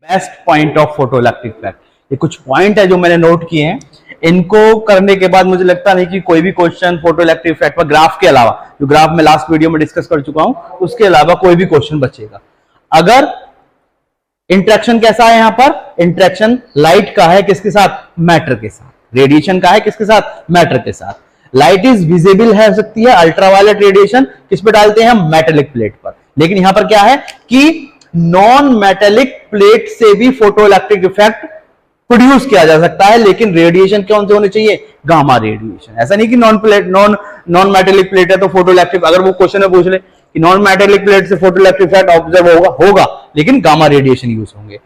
Best point of photoelectric effect. ये कुछ point है जो मैंने नोट किए हैं, इनको करने के बाद मुझे लगता नहीं कि कोई भी क्वेश्चन फोटोइलेक्ट्रिक इफेक्ट पर ग्राफ के अलावा, जो ग्राफ में लास्ट वीडियो में डिस्कस कर चुका हूं, उसके अलावा कोई भी क्वेश्चन बचेगा। अगर इंटरेक्शन कैसा है, यहां पर इंटरेक्शन लाइट का है किसके साथ? मैटर के साथ। रेडिएशन का है किसके साथ? मैटर के साथ। लाइट इज विजिबल है सकती है, अल्ट्रावायलेट रेडिएशन किस पे डालते हैं हम? मेटेलिक प्लेट पर। लेकिन यहां पर क्या है कि नॉन मेटेलिक प्लेट से भी फोटोइलेक्ट्रिक इफेक्ट प्रोड्यूस किया जा सकता है, लेकिन रेडिएशन कौन से होने चाहिए? Gamma radiation. ऐसा नहीं कि नॉन मेटेलिक प्लेट है तो फोटोइलेक्ट्रिक, अगर वो क्वेश्चन में पूछ ले कि नॉन मेटेलिक प्लेट से फोटोइलेक्ट्रिक इफेक्ट ऑब्जर्व होगा लेकिन गामा रेडिएशन यूज होंगे।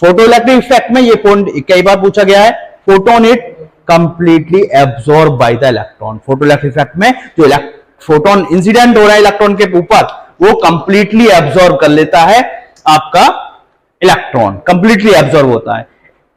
फोटोइलेक्ट्रिक इफेक्ट में ये पॉइंट कई बार पूछा गया है, photon it completely absorb by the electron. Photoelectric effect में जो फोटोन इंसिडेंट हो रहा है इलेक्ट्रॉन के ऊपर, वो कंप्लीटली एब्सॉर्ब कर लेता है आपका इलेक्ट्रॉन, कंप्लीटली एब्सॉर्ब होता है।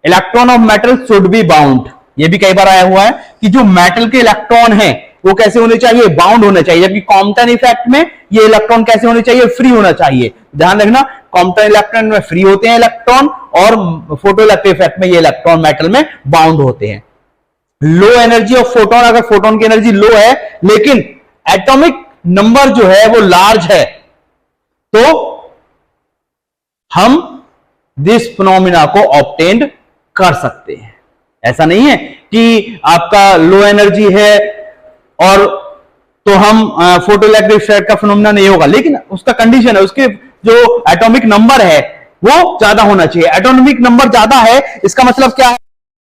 Electron of metal should be bound, ये भी कई बार आया हुआ है कि जो मेटल के इलेक्ट्रॉन है वो कैसे होने चाहिए? बाउंड होने चाहिए। जबकि कॉम्पटन इफेक्ट में ये इलेक्ट्रॉन कैसे होने चाहिए? फ्री होना चाहिए। ध्यान रखना, कॉम्पटन इलेक्ट्रॉन में फ्री होते हैं इलेक्ट्रॉन, और फोटोइलेक्ट्रिक इफेक्ट में ये इलेक्ट्रॉन मेटल में बाउंड होते हैं। लो एनर्जी ऑफ फोटोन, अगर फोटोन की एनर्जी लो है लेकिन एटॉमिक नंबर जो है वो लार्ज है, तो हम दिस फिनोमिना को ऑब्टेन कर सकते हैं। ऐसा नहीं है कि आपका लो एनर्जी है और तो हम फोटोइलेक्ट्रिक इफेक्ट का फिनोमिना नहीं होगा, लेकिन उसका कंडीशन है, उसके जो एटॉमिक नंबर है वो ज्यादा होना चाहिए। एटॉमिक नंबर ज्यादा है इसका मतलब क्या है?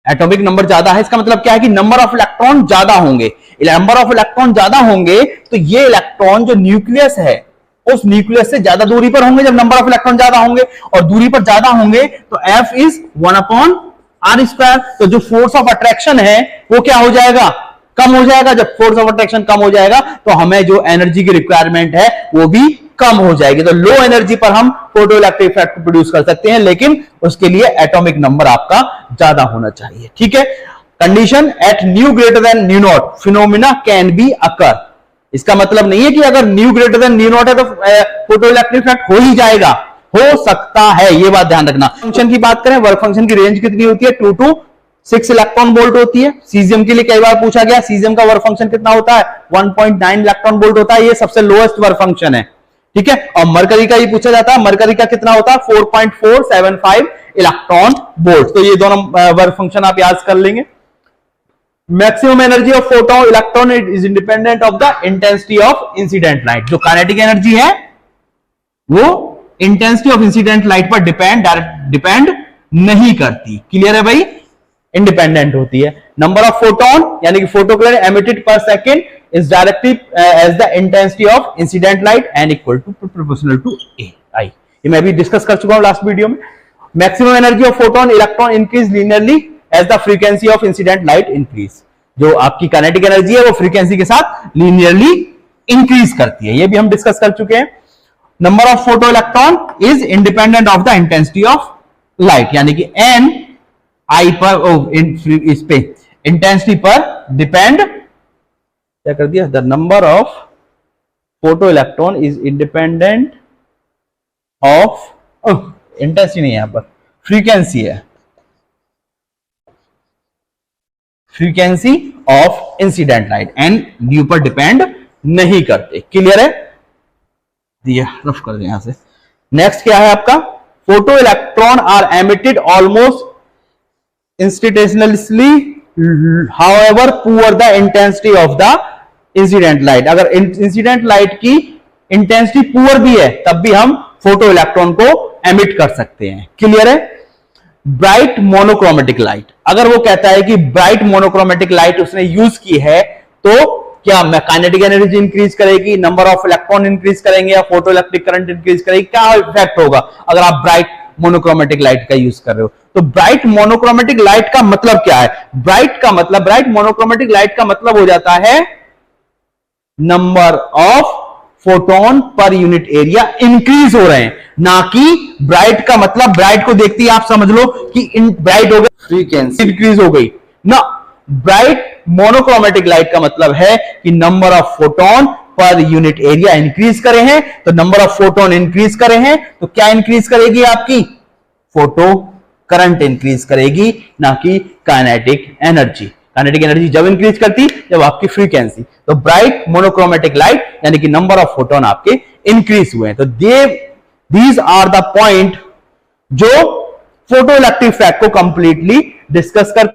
एटॉमिक नंबर ज्यादा है इसका मतलब क्या है कि नंबर ऑफ इलेक्ट्रॉन ज्यादा होंगे। नंबर ऑफ इलेक्ट्रॉन ज्यादा होंगे तो ये इलेक्ट्रॉन जो न्यूक्लियस है उस न्यूक्लियस से ज्यादा दूरी पर होंगे। जब नंबर ऑफ इलेक्ट्रॉन ज्यादा होंगे और दूरी पर ज्यादा होंगे तो F इज 1/r²। तो जो फोर्स ऑफ अट्रैक्शन है वो क्या हो जाएगा? कम हो जाएगा। जब फोर्स ऑफ अट्रैक्शन कम हो जाएगा तो हमें जो एनर्जी की रिक्वायरमेंट है वो भी कम हो जाएगी। तो लो एनर्जी पर हम फोटोइलेक्ट्रिक इफेक्ट प्रोड्यूस कर सकते हैं, लेकिन उसके लिए एटॉमिक नंबर आपका ज्यादा होना चाहिए। ठीक है। Condition at new greater than new not phenomena can be occur. इसका मतलब नहीं है कि अगर new greater than new not है तो फोटोइलेक्ट्रिक इफेक्ट हो ही जाएगा, हो सकता है, ये बात ध्यान रखना। फंक्शन की बात करें, वर्क फंक्शन की रेंज कितनी होती है? 2 to 6 इलेक्ट्रॉन वोल्ट होती है। सीजियम के लिए कई बार पूछा गया, सीजियम का वर्क फंक्शन कितना होता है? 1.9 इलेक्ट्रॉन वोल्ट होता है। ये सबसे लोएस्ट वर्क फंक्शन है। ठीक है। और मरकरी का ही पूछा जाता है, मरकरी का कितना होता है? 4.475 इलेक्ट्रॉन वोल्ट। तो ये दोनों वर्क फंक्शन आप याद कर लेंगे। Maximum energy of photon electron is independent of the intensity of incident light. जो काइनेटिक एनर्जी है वो इंटेंसिटी ऑफ इंसिडेंट लाइट पर डिपेंड नहीं करती। क्लियर है भाई? इंडिपेंडेंट होती है। नंबर ऑफ फोटोन यानी कि फोटोकलर emitted per second is directly as the intensity of incident light and equal to proportional to AI। ये मैं भी डिस्कस कर चुका हूं लास्ट वीडियो में। Maximum energy of photon electron increase linearly as the frequency of incident light increase. जो आपकी kinetic energy है वो फ्रीक्वेंसी के साथ लीनियरली इंक्रीज करती है। ये भी हम डिस्कस कर चुके हैं। Number of photo electron is independent of the intensity of light, यानी कि एन आई पर इस पे इंटेंसिटी पर डिपेंड क्या कर दिया? The number of photo electron is independent of intensity नहीं है, यहां पर फ्रीक्वेंसी है, frequency of incident light and new पर डिपेंड नहीं करते। क्लियर है? दिया रफ कर दिया यहां से। नेक्स्ट क्या है आपका? Photo electron are emitted almost instantaneously however poor the intensity of the incident light. अगर इंसिडेंट लाइट की इंटेंसिटी पुअर भी है तब भी हम फोटो इलेक्ट्रॉन को एमिट कर सकते हैं। क्लियर है? ब्राइट मोनोक्रोमेटिक लाइट, अगर वो कहता है कि ब्राइट मोनोक्रोमेटिक लाइट उसने यूज की है तो क्या काइनेटिक एनर्जी इंक्रीज करेगी, नंबर ऑफ इलेक्ट्रॉन इंक्रीज करेंगे या फोटो इलेक्ट्रिक करंट इंक्रीज करेगी? क्या इफेक्ट होगा अगर आप ब्राइट मोनोक्रोमेटिक लाइट का यूज कर रहे हो? तो ब्राइट मोनोक्रोमेटिक लाइट का मतलब क्या है? ब्राइट मोनोक्रोमेटिक लाइट का मतलब हो जाता है number of photon per unit area increase हो रहे हैं, ना कि ब्राइट का मतलब ब्राइट को देखते ही आप समझ लो कि ब्राइट हो गई, फ्रीक्वेंसी इंक्रीज हो गई ना। ब्राइट मोनोक्रोमेटिक लाइट का मतलब है कि number of photon per unit area increase करे हैं। तो नंबर ऑफ फोटोन इंक्रीज करे हैं तो क्या इंक्रीज करेगी आपकी फोटो करंट इंक्रीज करेगी, ना कि काइनेटिक एनर्जी। काइनेटिक एनर्जी जब इंक्रीज करती, जब आपकी फ्रीक्वेंसी, तो ब्राइट मोनोक्रोमेटिक लाइट यानी कि नंबर ऑफ फोटोन आपके इंक्रीज हुए। तो दीज आर द पॉइंट जो फोटोइलेक्ट्रिक इफेक्ट को कंप्लीटली डिस्कस कर